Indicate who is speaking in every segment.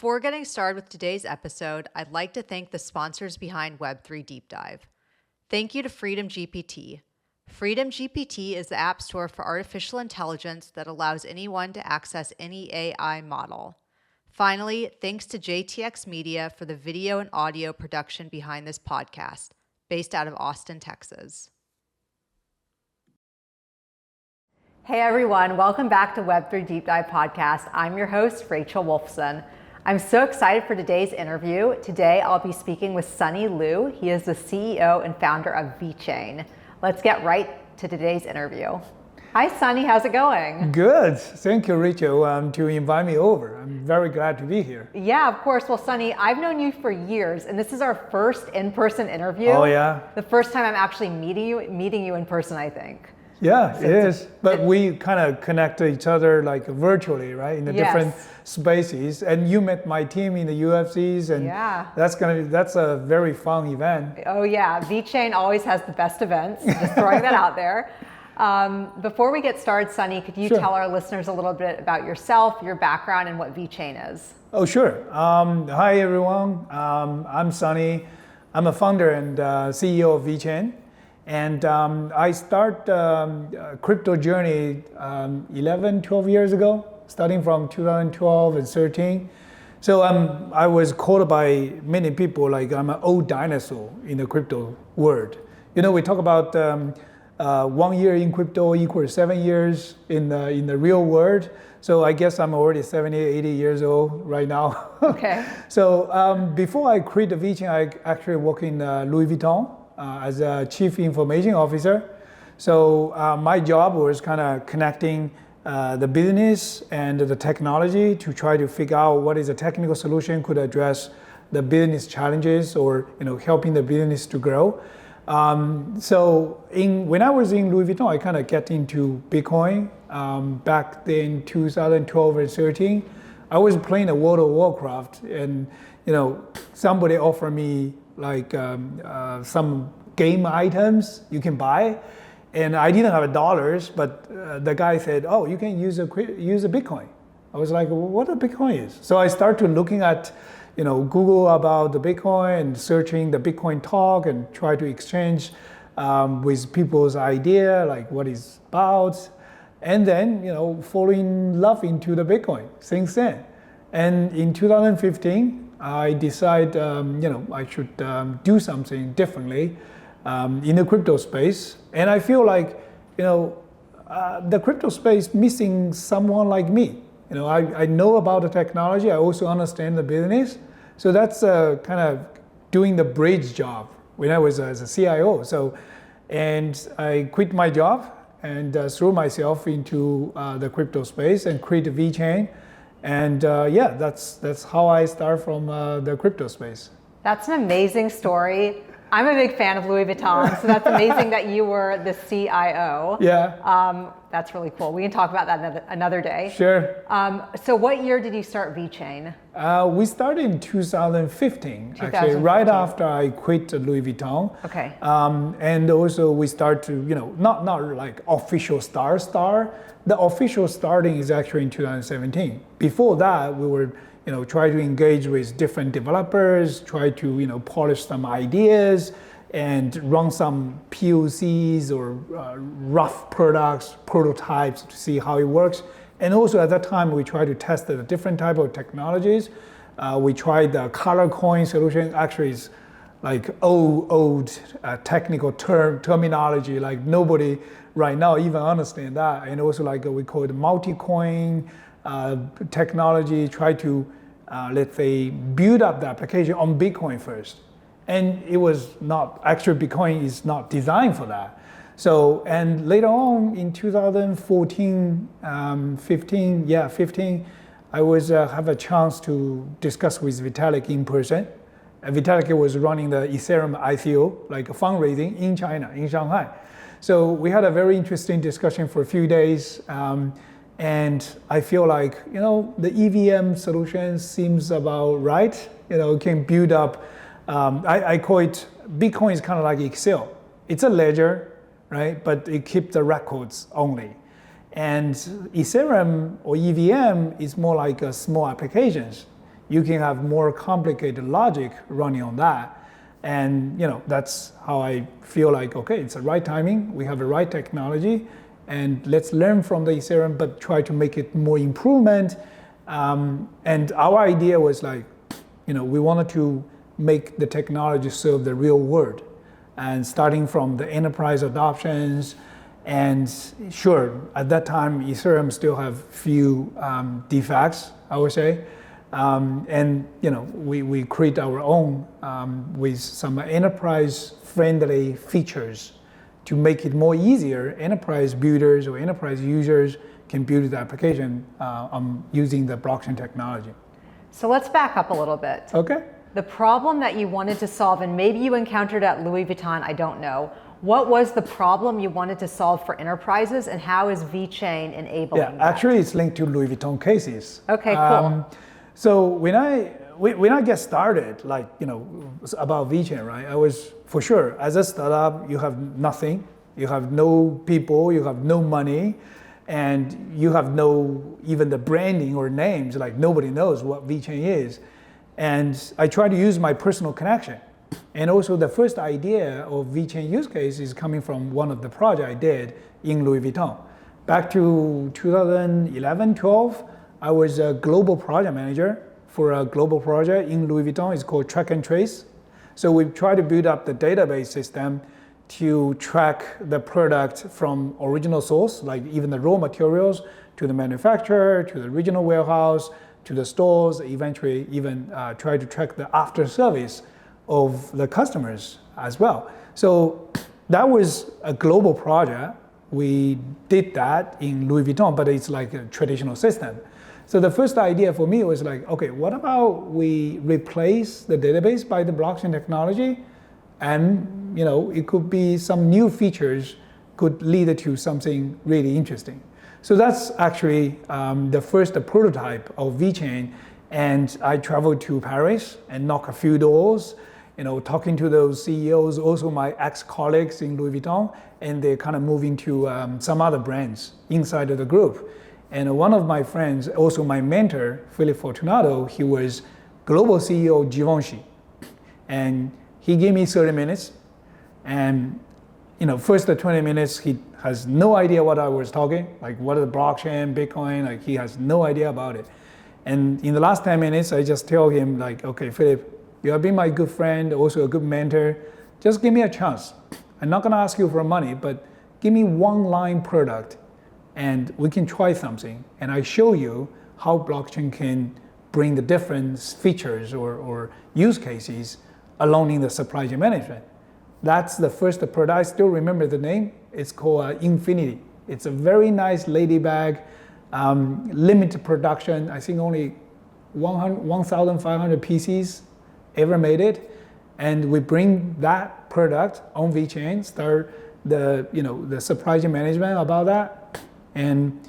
Speaker 1: Before getting started with today's episode, I'd like to thank the sponsors behind Web3 Deep Dive. Thank you to Freedom GPT. Freedom GPT is the app store for artificial intelligence that allows anyone to access any AI model. Finally, thanks to JTX Media for the video and audio production behind this podcast, based out of Austin, Texas. Hey everyone, welcome back to Web3 Deep Dive Podcast. I'm your host, Rachel Wolfson. I'm so excited for today's interview. Today, I'll be speaking with Sunny Liu. He is the CEO and founder of VeChain. Let's get right to today's interview. Hi, Sunny. How's it going?
Speaker 2: Good. Thank you, Rachel, to invite me over. I'm very glad to be here.
Speaker 1: Yeah, of course. Well, Sunny, I've known you for years, and this is our first in-person interview.
Speaker 2: Oh, yeah?
Speaker 1: The first time I'm actually meeting you in person, I think.
Speaker 2: Yeah, it is. But we kind of connect each other like virtually, right? In the different spaces. And you met my team in the UFCs, and that's a very fun event.
Speaker 1: Oh yeah, VeChain always has the best events. Just throwing that out there. Before we get started, Sunny, could you tell our listeners a little bit about yourself, your background, and what VeChain is?
Speaker 2: Oh, sure. Hi, everyone. I'm Sunny. I'm a founder and CEO of VeChain. And I start crypto journey 11, 12 years ago, starting from 2012 and 13. So I was called by many people like I'm an old dinosaur in the crypto world. You know, we talk about 1 year in crypto equals 7 years in the real world. So I guess I'm already 70, 80 years old right now.
Speaker 1: Okay.
Speaker 2: So before I created VeChain, I actually worked in Louis Vuitton as a chief information officer. So my job was kind of connecting the business and the technology to try to figure out what is a technical solution could address the business challenges or helping the business to grow. So when I was in Louis Vuitton, I kind of get into Bitcoin back then 2012 and 13. I was playing a World of Warcraft, and somebody offered me like some game items you can buy, and I didn't have dollars, but the guy said, "Oh, you can use a Bitcoin." I was like, well, "What a Bitcoin is?" So I started looking at Google about the Bitcoin and searching the Bitcoin talk and try to exchange with people's idea, like what it's about, and then falling in love into the Bitcoin since then. And in 2015. I decided, I should do something differently in the crypto space. And I feel like, the crypto space missing someone like me. I know about the technology. I also understand the business. So that's kind of doing the bridge job when I was as a CIO. And I quit my job and threw myself into the crypto space and created VeChain. And that's how I start from the crypto space.
Speaker 1: That's an amazing story. I'm a big fan of Louis Vuitton, so that's amazing that you were the CIO.
Speaker 2: Yeah.
Speaker 1: That's really cool. We can talk about that another day.
Speaker 2: Sure.
Speaker 1: So what year did you start VeChain?
Speaker 2: We started in 2015, actually, right after I quit Louis Vuitton.
Speaker 1: Okay.
Speaker 2: And also we start to, not like official star. The official starting is actually in 2017. Before that, we were, try to engage with different developers, try to, polish some ideas and run some POCs or rough prototypes to see how it works. And also at that time, we tried to test the different type of technologies. We tried the color coin solution. Actually, it's like old technical terminology, like nobody right now even understand that. And also like we call it multi-coin technology, try to, let's say, build up the application on Bitcoin first. And it was not, actually Bitcoin is not designed for that. So, and later on in 2014, 15, I was have a chance to discuss with Vitalik in person. Vitalik was running the Ethereum ICO, like fundraising in China, in Shanghai. So we had a very interesting discussion for a few days. And I feel like, the EVM solution seems about right. Can build up, I call it, Bitcoin is kind of like Excel. It's a ledger, right? But it keeps the records only. And Ethereum or EVM is more like a small applications. you can have more complicated logic running on that. And that's how I feel like, okay, it's the right timing, we have the right technology, and let's learn from the Ethereum, but try to make it more improvement. And our idea was like, we wanted to make the technology serve the real world. And starting from the enterprise adoptions, and sure, at that time, Ethereum still have few defects, I would say. And we create our own with some enterprise-friendly features to make it more easier. Enterprise builders or enterprise users can build the application using the blockchain technology.
Speaker 1: So let's back up a little bit.
Speaker 2: Okay.
Speaker 1: The problem that you wanted to solve, and maybe you encountered at Louis Vuitton, I don't know. What was the problem you wanted to solve for enterprises, and how is VeChain enabling that?
Speaker 2: Actually, it's linked to Louis Vuitton cases.
Speaker 1: Okay, cool.
Speaker 2: So when I get started, about VeChain, right? I was, for sure, as a startup, you have nothing, you have no people, you have no money, and you have no even the branding or names. Like nobody knows what VeChain is, and I try to use my personal connection. And also the first idea of VeChain use case is coming from one of the projects I did in Louis Vuitton. Back to 2011, 12, I was a global project manager for a global project in Louis Vuitton. It's called Track and Trace. So we try to build up the database system to track the product from original source, like even the raw materials, to the manufacturer, to the regional warehouse, to the stores, eventually even try to track the after service of the customers as well. So that was a global project. We did that in Louis Vuitton, but it's like a traditional system. So the first idea for me was like, okay, what about we replace the database by the blockchain technology? And it could be some new features could lead to something really interesting. So that's actually the first prototype of VeChain. And I traveled to Paris and knocked a few doors, talking to those CEOs, also my ex-colleagues in Louis Vuitton, and they're kind of moving to some other brands inside of the group. And one of my friends, also my mentor, Philip Fortunato, he was global CEO of Givenchy. And he gave me 30 minutes. And first 20 minutes, he has no idea what I was talking, like what is blockchain, Bitcoin, like he has no idea about it. And in the last 10 minutes, I just tell him like, okay, Philip, you have been my good friend, also a good mentor. Just give me a chance. I'm not gonna ask you for money, but give me one line product and we can try something. And I show you how blockchain can bring the different features or use cases along in the supply chain management. That's the first product. I still remember the name. It's called Infinity. It's a very nice lady bag, limited production. I think only 1,500 pieces ever made it. And we bring that product on VeChain, start the supply chain management about that. And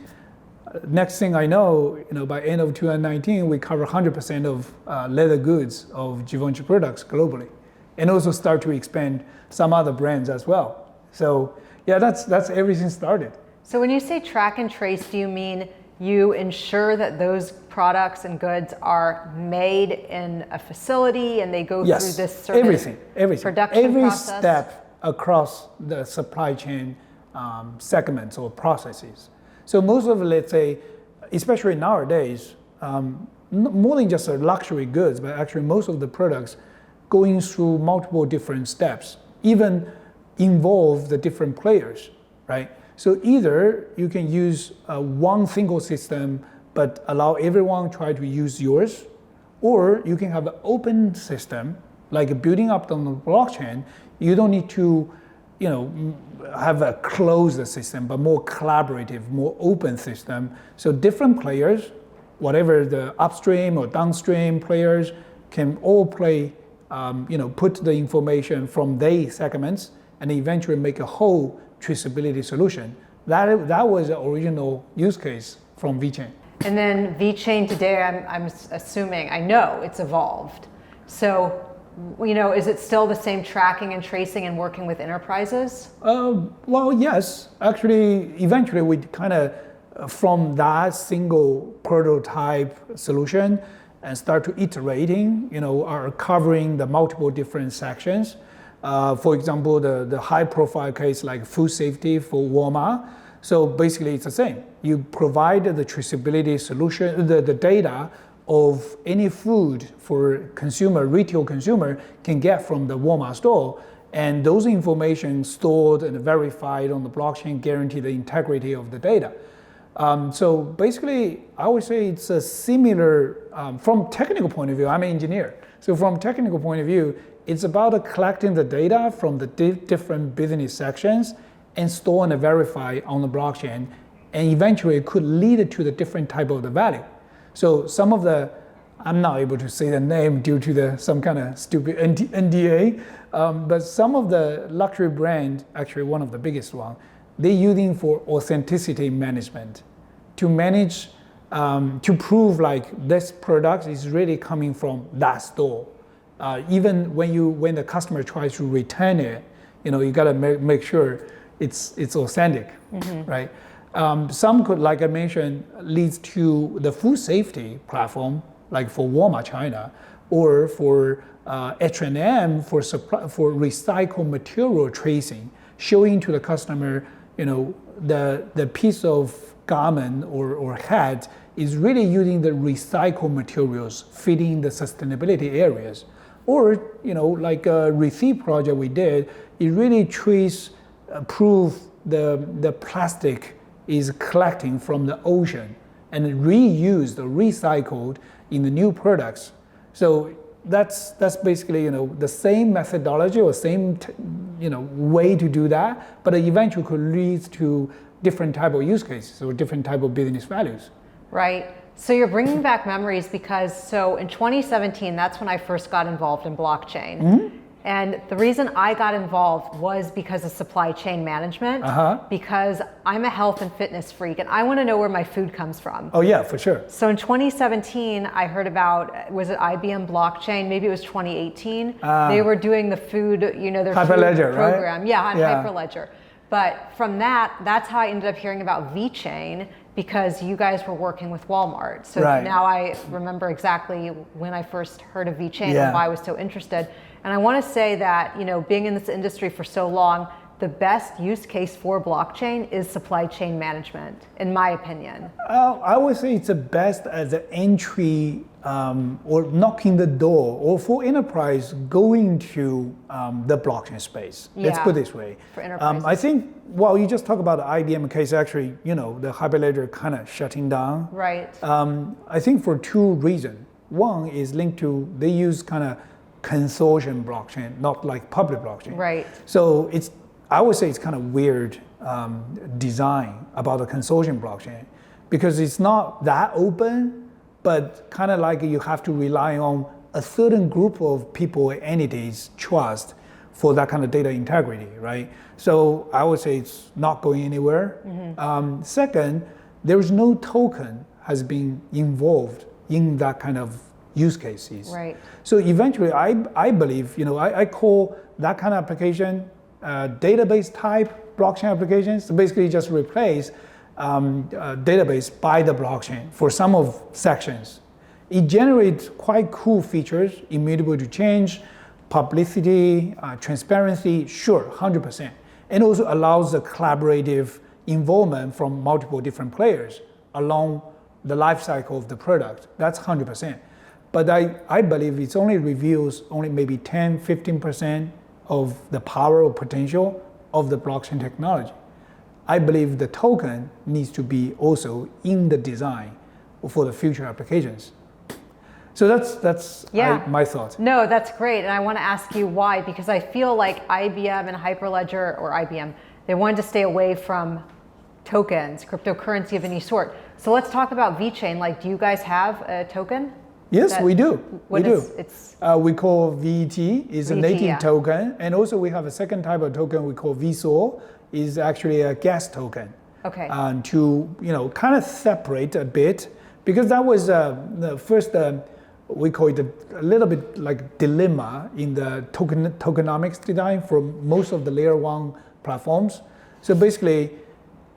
Speaker 2: next thing I know, by end of 2019, we cover 100% of leather goods of Givenchy products globally, and also start to expand some other brands as well. So yeah, that's everything started.
Speaker 1: So when you say track and trace, do you mean you ensure that those products and goods are made in a facility and they go through this certain
Speaker 2: everything.
Speaker 1: production
Speaker 2: Every
Speaker 1: process?
Speaker 2: step across the supply chain segments or processes. So most of, let's say, especially nowadays, more than just luxury goods, but actually most of the products going through multiple different steps, even involve the different players, right? So either you can use one single system, but allow everyone try to use yours, or you can have an open system, like building up on the blockchain. You don't need to, have a closed system, but more collaborative, more open system. So different players, whatever the upstream or downstream players, can all play, put the information from their segments and eventually make a whole traceability solution. That was the original use case from VeChain.
Speaker 1: And then VeChain today, I'm assuming, I know it's evolved. So, is it still the same tracking and tracing and working with enterprises?
Speaker 2: Well, yes. Actually, eventually we kind of, from that single prototype solution, and start to iterating, are covering the multiple different sections. For example, the high profile case like food safety for Walmart. So basically it's the same. You provide the traceability solution, the data of any food for retail consumer can get from the Walmart store. And those information stored and verified on the blockchain guarantee the integrity of the data. So basically, I would say it's a similar, from technical point of view, I'm an engineer. So from technical point of view, it's about collecting the data from the different business sections and store and verify on the blockchain. And eventually it could lead to the different type of the value. So some of I'm not able to say the name due to some kind of stupid NDA, but some of the luxury brand, actually one of the biggest one, they're using for authenticity management to manage, to prove like this product is really coming from that store. Even when the customer tries to return it, you gotta make sure it's authentic, right? Some could, like I mentioned, leads to the food safety platform, like for Walmart China, or for H&M for recycled material tracing, showing to the customer, the piece of garment or hat is really using the recycled materials fitting the sustainability areas. Or, like a receipt project we did, it really prove the plastic is collecting from the ocean and reused or recycled in the new products. So that's basically the same methodology or same way to do that, but eventually could lead to different type of use cases or different type of business values.
Speaker 1: Right. So you're bringing back memories because in 2017, that's when I first got involved in blockchain. Mm-hmm. And the reason I got involved was because of supply chain management, because I'm a health and fitness freak and I want to know where my food comes from.
Speaker 2: Oh yeah, for sure.
Speaker 1: So in 2017, I heard about, was it IBM blockchain? Maybe it was 2018. They were doing the food, their
Speaker 2: Hyperledger,
Speaker 1: food program.
Speaker 2: Right?
Speaker 1: Yeah, on Hyperledger. But from that's how I ended up hearing about VeChain, because you guys were working with Walmart. So now I remember exactly when I first heard of VeChain and why I was so interested. And I want to say that, being in this industry for so long, the best use case for blockchain is supply chain management, in my opinion.
Speaker 2: I would say it's the best as an entry or knocking the door, or for enterprise going to the blockchain space. Let's put it this way.
Speaker 1: For enterprise.
Speaker 2: I think, you just talk about the IBM case, actually, the Hyperledger kind of shutting down.
Speaker 1: Right.
Speaker 2: I think for two reasons. One is linked to, they use kind of consortium blockchain, not like public blockchain.
Speaker 1: Right.
Speaker 2: So I would say it's kind of weird design about the consortium blockchain, because it's not that open, but kind of like you have to rely on a certain group of people, entities, trust for that kind of data integrity, right? So I would say it's not going anywhere. Mm-hmm. Second, there is no token has been involved in that kind of use cases.
Speaker 1: Right.
Speaker 2: So eventually, I believe, I call that kind of application database type blockchain applications. So basically just replace database by the blockchain for some of sections. It generates quite cool features, immutable to change, publicity, transparency, sure, 100%. And also allows the collaborative involvement from multiple different players along the life cycle of the product. That's 100%. But I believe it only reveals maybe 10, 15% of the power or potential of the blockchain technology. I believe the token needs to be also in the design for the future applications. So that's my thought.
Speaker 1: No, that's great. And I want to ask you why, because I feel like IBM and Hyperledger, or IBM, they wanted to stay away from tokens, cryptocurrency of any sort. So let's talk about VeChain. Like, do you guys have a token?
Speaker 2: Yes, we do.
Speaker 1: We
Speaker 2: call VET, is a native token. And also we have a second type of token we call VSOL, is actually a gas token.
Speaker 1: Okay.
Speaker 2: To kind of separate a bit, because that was the first, we call it a little bit like dilemma in the tokenomics design for most of the layer one platforms. So basically,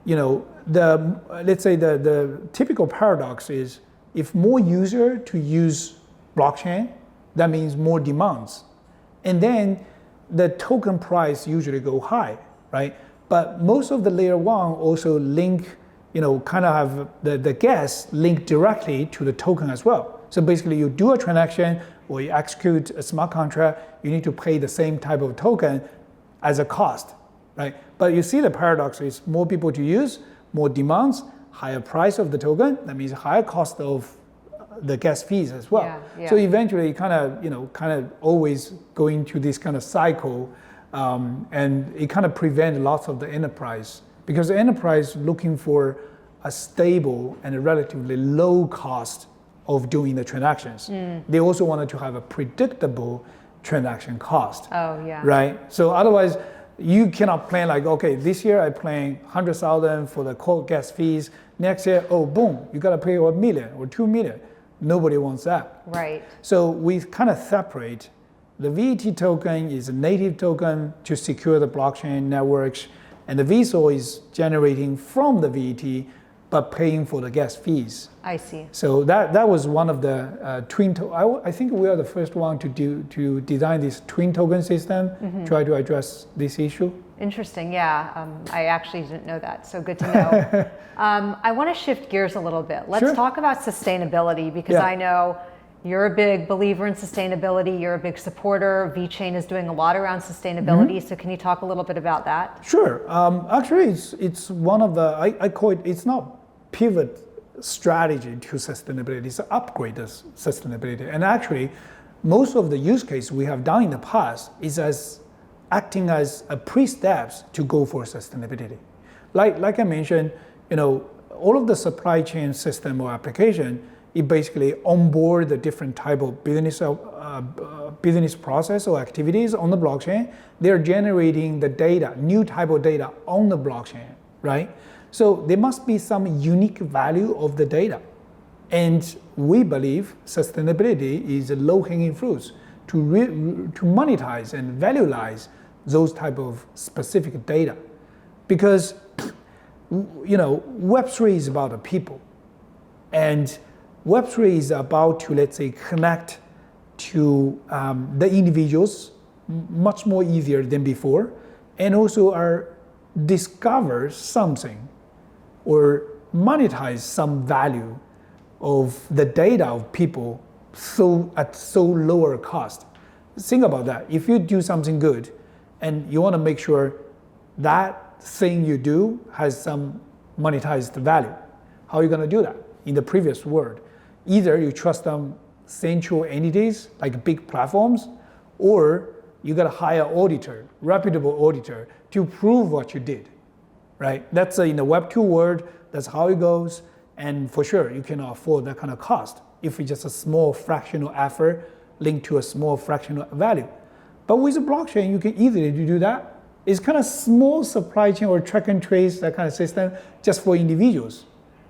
Speaker 2: let's say the typical paradox is, if more user to use blockchain, that means more demands. And then the token price usually go high, right? But most of the layer one also link, kind of have the gas linked directly to the token as well. So basically you do a transaction or you execute a smart contract, you need to pay the same type of token as a cost, right? But you see the paradox is more people to use, more demands, higher price of the token, that means higher cost of the gas fees as well.
Speaker 1: Yeah.
Speaker 2: So eventually you kind of always going to this kind of cycle, and it kind of prevents lots of the enterprise, because the enterprise looking for a stable and a relatively low cost of doing the transactions. They also wanted to have a predictable transaction cost.
Speaker 1: Oh, yeah.
Speaker 2: Right? So otherwise, you cannot plan like, okay, this year I plan 100,000 for the cold gas fees. Next year, oh, boom, you got to pay $1 million or $2 million. Nobody wants that.
Speaker 1: Right.
Speaker 2: So we kind of separate. The VET token is a native token to secure the blockchain networks, and the VSOL is generating from the VET, but paying for the gas fees.
Speaker 1: I see.
Speaker 2: So that was one of the twin. I think we are the first one to design this twin token system, try to address this issue.
Speaker 1: Interesting. Yeah, I actually didn't know that, so good to know. I want to shift gears a little bit. Let's talk about sustainability, because I know you're a big believer in sustainability. You're a big supporter. VeChain is doing a lot around sustainability. So can you talk a little bit about that?
Speaker 2: Sure. Actually, it's one of the I call it. It's not pivot strategy to sustainability. It's an upgrade of sustainability. And actually, most of the use case we have done in the past is as acting as a pre-steps to go for sustainability. Like I mentioned, all of the supply chain system or application, it basically onboard the different type of business process or activities on the blockchain. They're generating the data, new type of data on the blockchain, right? So there must be some unique value of the data. And we believe sustainability is a low-hanging fruits to monetize and valueize those type of specific data. Because Web3 is about the people. And Web3 is about to, let's say, connect to the individuals much more easier than before, and also discover something or monetize some value of the data of people at so lower cost. Think about that. If you do something good and you want to make sure that thing you do has some monetized value, how are you going to do that? In the previous world, either you trust some central entities like big platforms, or you got to hire auditor, reputable auditor, to prove what you did, right? That's in the Web2 world, that's how it goes. And for sure, you cannot afford that kind of cost if it's just a small fractional effort linked to a small fractional value. But with a blockchain, you can easily do that. It's kind of small supply chain or track and trace, that kind of system, just for individuals.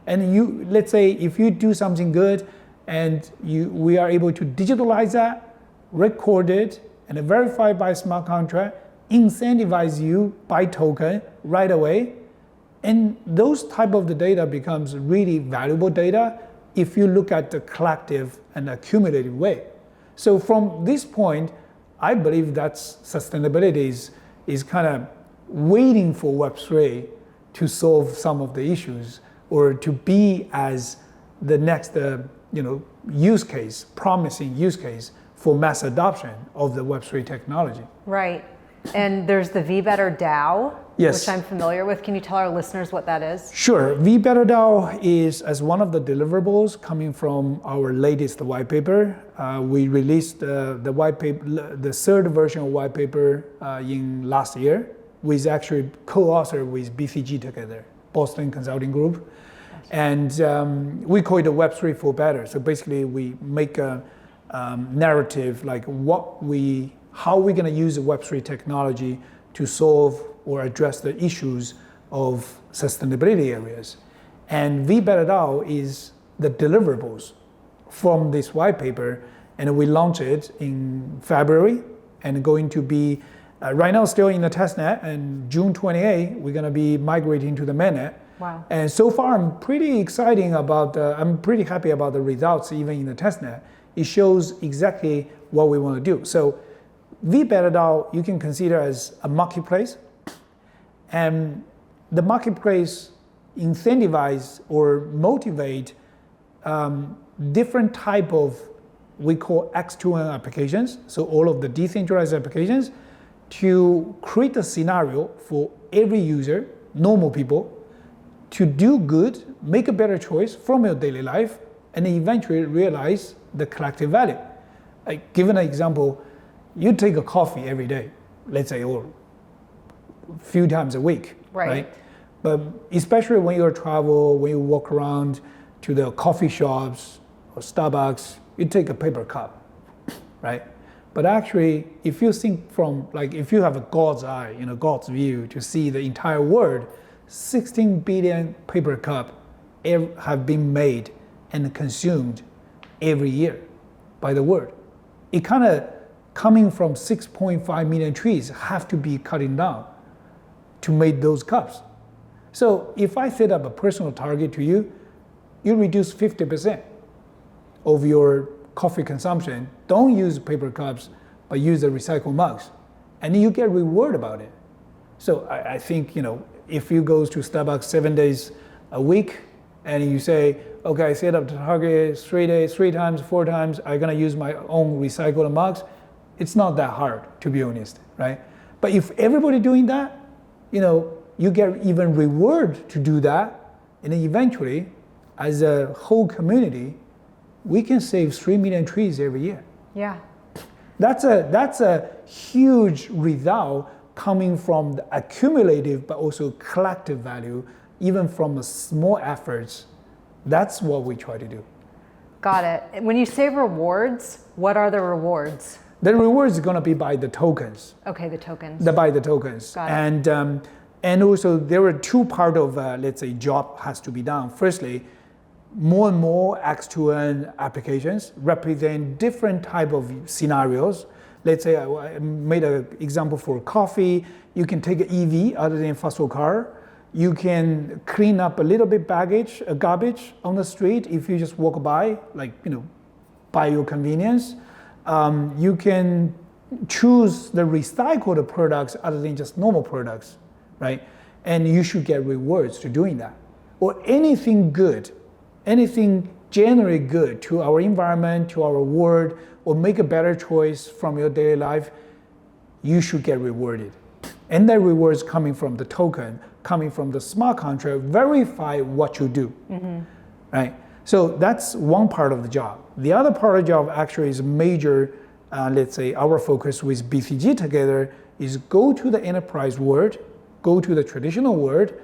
Speaker 2: And let's say if you do something good and we are able to digitalize that, record it, and verify by smart contract, incentivize you by token right away. And those type of the data becomes really valuable data if you look at the collective and accumulative way. So from this point, I believe that sustainability is kind of waiting for Web3 to solve some of the issues, or to be as the next use case, promising use case for mass adoption of the Web3 technology.
Speaker 1: Right. And there's the VeBetter DAO,
Speaker 2: yes,
Speaker 1: which I'm familiar with. Can you tell our listeners what that is?
Speaker 2: Sure. VeBetter DAO is as one of the deliverables coming from our latest white paper. We released the white paper, the third version of white paper in last year, with actually co-author with BCG together, Boston Consulting Group. And we call it a Web3 for Better. So basically we make a narrative like how we're going to use the Web3 technology to solve or address the issues of sustainability areas. And VeBetter DAO is the deliverables from this white paper, and we launched it in February, and going to be right now still in the testnet, and June 28, we're going to be migrating to the mainnet.
Speaker 1: Wow.
Speaker 2: And so far, I'm pretty happy about the results, even in the testnet. It shows exactly what we want to do. So VeBetter DAO, you can consider as a marketplace. And the marketplace incentivize or motivate different type of, we call X2N applications, so all of the decentralized applications, to create a scenario for every user, normal people, to do good, make a better choice from your daily life, and eventually realize the collective value. Like, given an example, you take a coffee every day, let's say, or a few times a week, right? But especially when you travel, when you walk around to the coffee shops or Starbucks, you take a paper cup, right? But actually, if you think from, like, if you have a God's eye, God's view to see the entire world, 16 billion paper cups have been made and consumed every year by the world. It kind of coming from 6.5 million trees have to be cutting down to make those cups. So if I set up a personal target to you, you reduce 50% of your coffee consumption. Don't use paper cups, but use the recycled mugs. And you get reward about it. So I think, if you go to Starbucks 7 days a week and you say, okay, I set up the target 3 days, 3 times, 4 times, I'm gonna use my own recycled mugs. It's not that hard, to be honest, right? But if everybody doing that, you get even reward to do that, and then eventually, as a whole community, we can save 3 million trees every year.
Speaker 1: Yeah.
Speaker 2: That's a huge result coming from the accumulative but also collective value, even from the small efforts. That's what we try to do.
Speaker 1: Got it. When you say rewards, what are the rewards?
Speaker 2: The rewards is going to be by the tokens.
Speaker 1: Okay, the tokens.
Speaker 2: By the tokens.
Speaker 1: Got it.
Speaker 2: And also there are two parts of, let's say, job has to be done. Firstly, more and more X2N applications represent different type of scenarios. Let's say I made an example for coffee. You can take an EV other than fossil car. You can clean up a little bit garbage on the street if you just walk by, by your convenience. You can choose the recycled products other than just normal products, right? And you should get rewards to doing that. Or anything good, anything generally good to our environment, to our world, or make a better choice from your daily life, you should get rewarded. And that reward is coming from the token, coming from the smart contract, verify what you do, right? So that's one part of the job. The other part of the job actually is major, let's say our focus with BCG together is go to the enterprise world, go to the traditional world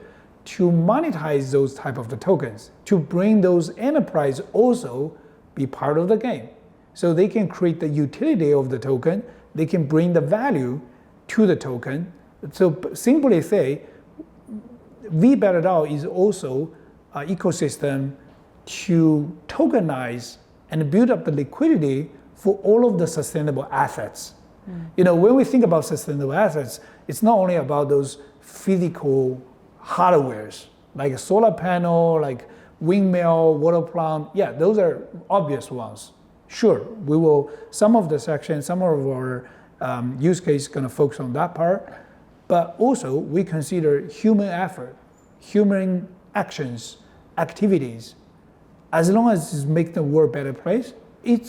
Speaker 2: to monetize those type of the tokens, to bring those enterprise also be part of the game. So they can create the utility of the token, they can bring the value to the token. So simply say, VeBetter DAO is also an ecosystem to tokenize and build up the liquidity for all of the sustainable assets. When we think about sustainable assets, it's not only about those physical hardwares, like a solar panel, like windmill, water plant. Yeah, those are obvious ones. Sure, we will, some of the sections, some of our use case is gonna focus on that part, but also we consider human effort, human actions, activities. As long as it makes the world a better place, it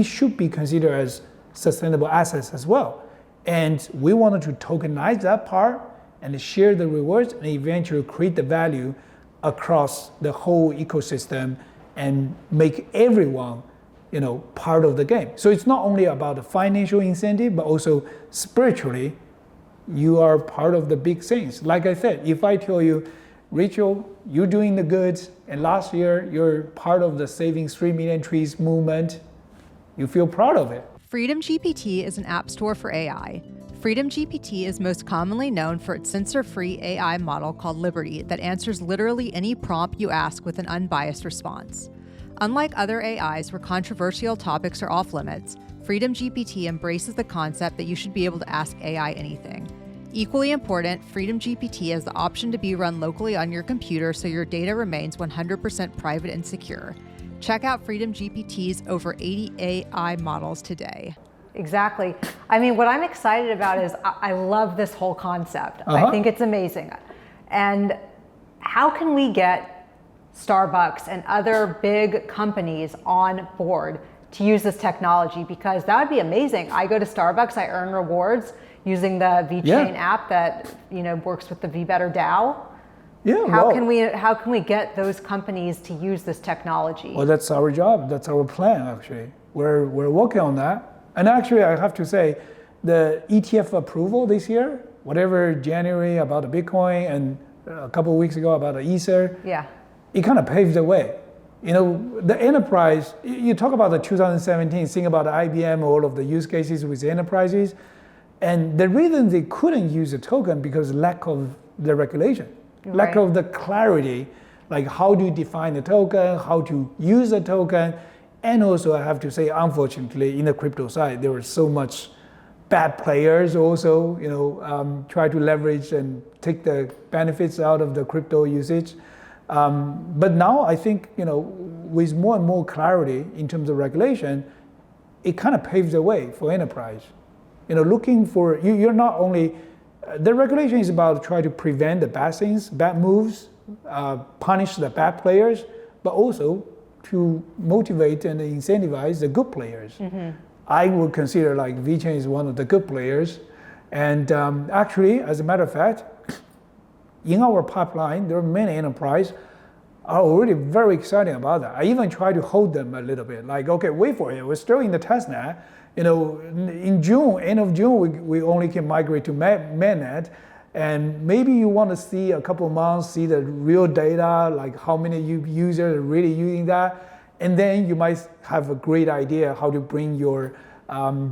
Speaker 2: should be considered as sustainable assets as well. And we wanted to tokenize that part and share the rewards and eventually create the value across the whole ecosystem and make everyone part of the game. So it's not only about the financial incentive, but also spiritually, you are part of the big things. Like I said, if I tell you, Rachel, you're doing the good, and last year you're part of the Saving 3 Million Trees movement, you feel proud of it.
Speaker 1: Freedom GPT is an app store for AI. Freedom GPT is most commonly known for its censor-free AI model called Liberty that answers literally any prompt you ask with an unbiased response. Unlike other AIs where controversial topics are off limits, Freedom GPT embraces the concept that you should be able to ask AI anything. Equally important, Freedom GPT has the option to be run locally on your computer so your data remains 100% private and secure. Check out Freedom GPT's over 80 AI models today.
Speaker 3: Exactly. I mean, what I'm excited about is I love this whole concept. I think it's amazing. And how can we get Starbucks and other big companies on board to use this technology? Because that would be amazing. I go to Starbucks, I earn rewards using the VeChain app that works with the VeBetter DAO.
Speaker 2: Yeah.
Speaker 3: How can we get those companies to use this technology?
Speaker 2: Well, that's our job. That's our plan. Actually, we're working on that. And actually, I have to say, the ETF approval this year, whatever January about the Bitcoin and a couple of weeks ago about the Ether, it kind of paved the way. The enterprise. You talk about the 2017. Think about the IBM, all of the use cases with the enterprises. And the reason they couldn't use a token because lack of the regulation, lack of the clarity, like how do you define the token, how to use the token. And also I have to say, unfortunately, in the crypto side, there were so much bad players also, try to leverage and take the benefits out of the crypto usage. But now I think, with more and more clarity in terms of regulation, it kind of paves the way for enterprise. Looking for, you're not only, the regulation is about try to prevent the bad things, bad moves, punish the bad players, but also to motivate and incentivize the good players. I would consider like VeChain is one of the good players. And actually, as a matter of fact, in our pipeline, there are many enterprises are already very excited about that. I even try to hold them a little bit, like, okay, wait for it, we're still in the testnet. In June, end of June, we only can migrate to mainnet. And maybe you want to see a couple of months, see the real data, like how many users are really using that. And then you might have a great idea how to bring your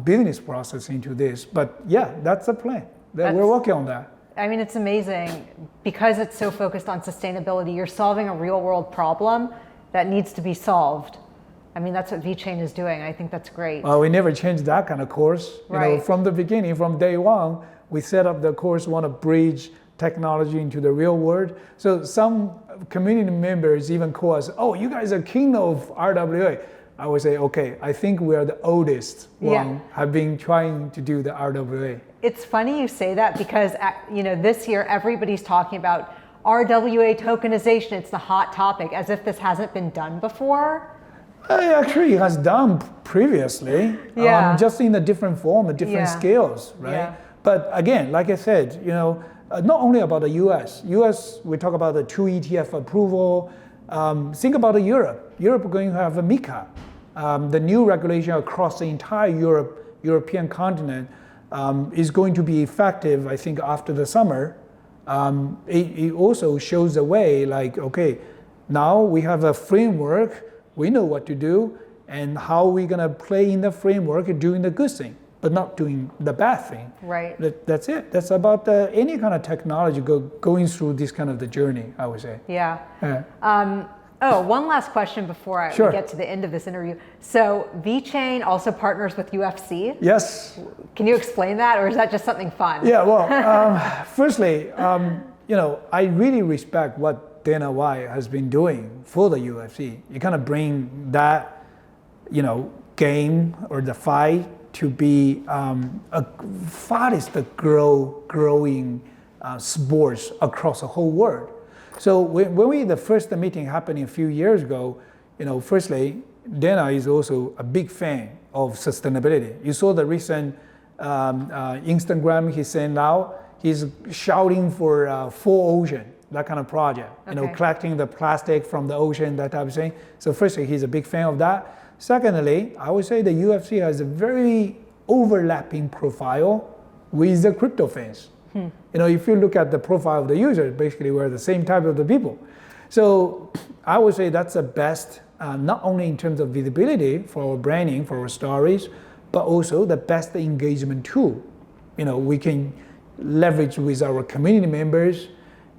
Speaker 2: business process into this. But yeah, that's the plan. We're working on that.
Speaker 3: I mean, it's amazing because it's so focused on sustainability. You're solving a real world problem that needs to be solved. I mean, that's what VeChain is doing. I think that's great.
Speaker 2: Well, we never changed that kind of course. From the beginning, from day one, we set up the course, want to bridge technology into the real world. So some community members even call us, oh, you guys are king of RWA. I would say, okay, I think we are the oldest one, have been trying to do the RWA.
Speaker 3: It's funny you say that because, this year everybody's talking about RWA tokenization. It's the hot topic, as if this hasn't been done before.
Speaker 2: Actually, it has done previously, just in a different form, a different scales, right? Yeah. But again, like I said, not only about the US, we talk about the 2 ETF approval. Think about Europe. Europe is going to have a MiCA. The new regulation across the entire European continent is going to be effective, I think, after the summer. It also shows the way, like, okay, now we have a framework. We know what to do and how we're going to play in the framework doing the good thing, but not doing the bad thing.
Speaker 3: Right.
Speaker 2: That's it. That's about any kind of technology going through this kind of the journey, I would say.
Speaker 3: Yeah. One last question before we get to the end of this interview. So VeChain also partners with UFC?
Speaker 2: Yes.
Speaker 3: Can you explain that, or is that just something fun?
Speaker 2: Yeah, well, firstly, I really respect what Dana White has been doing for the UFC. You kind of bring that, game or the fight to be a fastest growing sports across the whole world. So when the first meeting happened a few years ago, firstly, Dana is also a big fan of sustainability. You saw the recent Instagram he sent out. He's shouting for full ocean, that kind of project, collecting the plastic from the ocean, that type of thing. So firstly, he's a big fan of that. Secondly, I would say the UFC has a very overlapping profile with the crypto fans. If you look at the profile of the users, basically we're the same type of the people. So I would say that's the best, not only in terms of visibility for our branding, for our stories, but also the best engagement tool. We can leverage with our community members.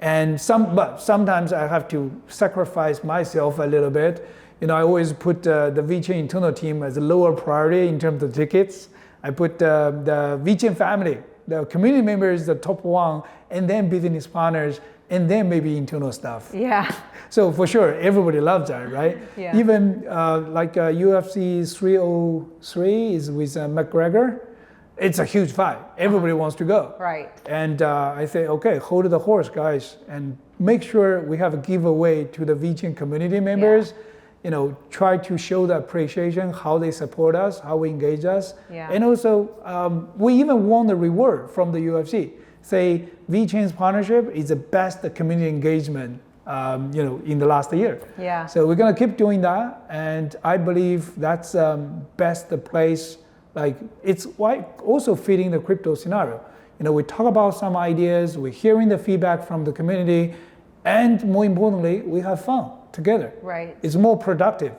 Speaker 2: But sometimes I have to sacrifice myself a little bit. I always put the VeChain internal team as a lower priority in terms of tickets. I put the VeChain family, the community members, the top one, and then business partners, and then maybe internal stuff.
Speaker 3: Yeah.
Speaker 2: So for sure, everybody loves that, right?
Speaker 3: Yeah.
Speaker 2: Even UFC 303 is with McGregor. It's a huge fight. Everybody wants to go.
Speaker 3: Right.
Speaker 2: And I say, okay, hold the horse, guys, and make sure we have a giveaway to the VeChain community members. You know, try to show the appreciation, how they support us, how we engage us.
Speaker 3: Yeah.
Speaker 2: And also, we even won the reward from the UFC. Say, VeChain's partnership is the best community engagement, in the last year.
Speaker 3: Yeah.
Speaker 2: So we're gonna keep doing that, and I believe that's best place. Like, it's why also fitting the crypto scenario. You know, we talk about some ideas, we're hearing the feedback from the community, and more importantly, we have fun together.
Speaker 3: Right.
Speaker 2: It's more productive.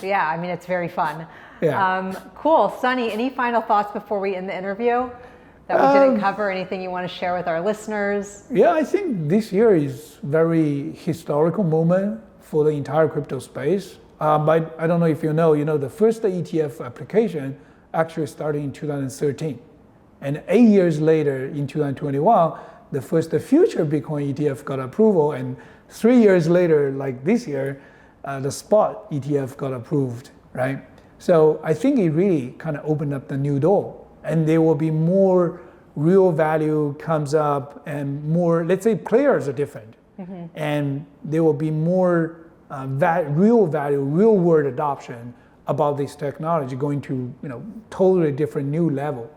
Speaker 3: Yeah, I mean, it's very fun.
Speaker 2: Yeah.
Speaker 3: Cool. Sunny, any final thoughts before we end the interview that we didn't cover? Anything you want to share with our listeners?
Speaker 2: Yeah, I think this year is very historical moment for the entire crypto space. But I don't know if you know, the first ETF application actually started in 2013. And 8 years later, in 2021, the first future Bitcoin ETF got approval. And 3 years later, like this year, the spot ETF got approved, right? So I think it really kind of opened up the new door. And there will be more real value comes up, and more, let's say, players are different. Mm-hmm. And there will be more real value, real world adoption about this technology going to totally different new level.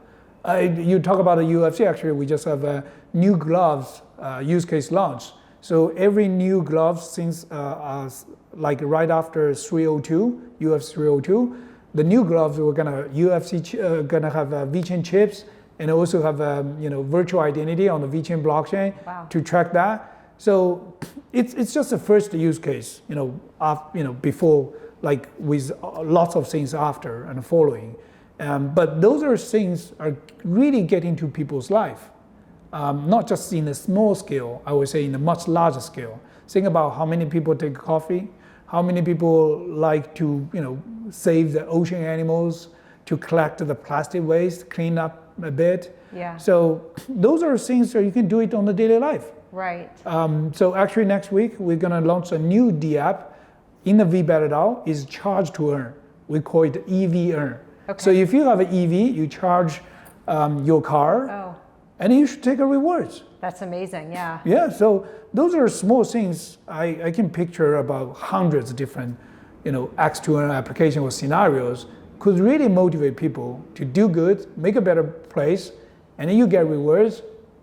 Speaker 2: You talk about the UFC, actually, we just have a new gloves use case launch. So every new gloves since like right after 302, UFC 302, the new gloves we're gonna gonna have VeChain chips, and also have virtual identity on the VeChain blockchain.
Speaker 3: Wow. To
Speaker 2: track that. So it's just the first use case, before, like with lots of things after and following. But those are things are really getting to people's life. Not just in a small scale, I would say in a much larger scale. Think about how many people take coffee, how many people like to, save the ocean animals, to collect the plastic waste, clean up a bit.
Speaker 3: Yeah.
Speaker 2: So those are things that you can do it on the daily life.
Speaker 3: Right.
Speaker 2: So actually next week, we're gonna launch a new D app in the VeBetter DAO, is charge to earn. We call it EV earn.
Speaker 3: Okay.
Speaker 2: So if you have an EV, you charge your car, and you should take a rewards.
Speaker 3: That's amazing, yeah.
Speaker 2: Yeah, so those are small things I can picture about hundreds of different, X to earn application or scenarios could really motivate people to do good, make a better place, and then you get rewards,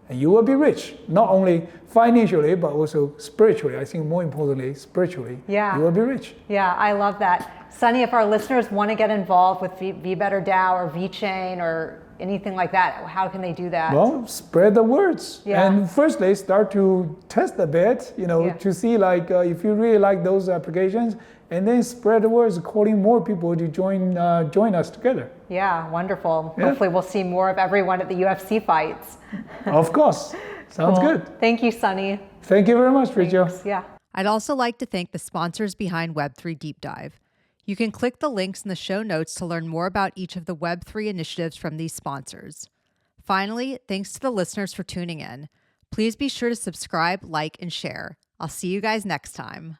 Speaker 2: and you will be rich. Not only financially, but also spiritually. I think more importantly, spiritually,
Speaker 3: yeah.
Speaker 2: You will be rich.
Speaker 3: Yeah, I love that. Sunny, if our listeners want to get involved with VeBetter DAO or VeChain or anything like that, how can they do that?
Speaker 2: Well, spread the words.
Speaker 3: Yeah.
Speaker 2: And firstly, start to test a bit, to see if you really like those applications, and then spread the words, calling more people to join us together.
Speaker 3: Yeah, wonderful.
Speaker 2: Yeah.
Speaker 3: Hopefully we'll see more of everyone at the UFC fights.
Speaker 2: Of course. Sounds
Speaker 3: cool.
Speaker 2: good.
Speaker 3: Thank you, Sunny.
Speaker 2: Thank you very much, Rachel.
Speaker 3: Yeah.
Speaker 1: I'd also like to thank the sponsors behind Web3 Deep Dive. You can click the links in the show notes to learn more about each of the Web3 initiatives from these sponsors. Finally, thanks to the listeners for tuning in. Please be sure to subscribe, like, and share. I'll see you guys next time.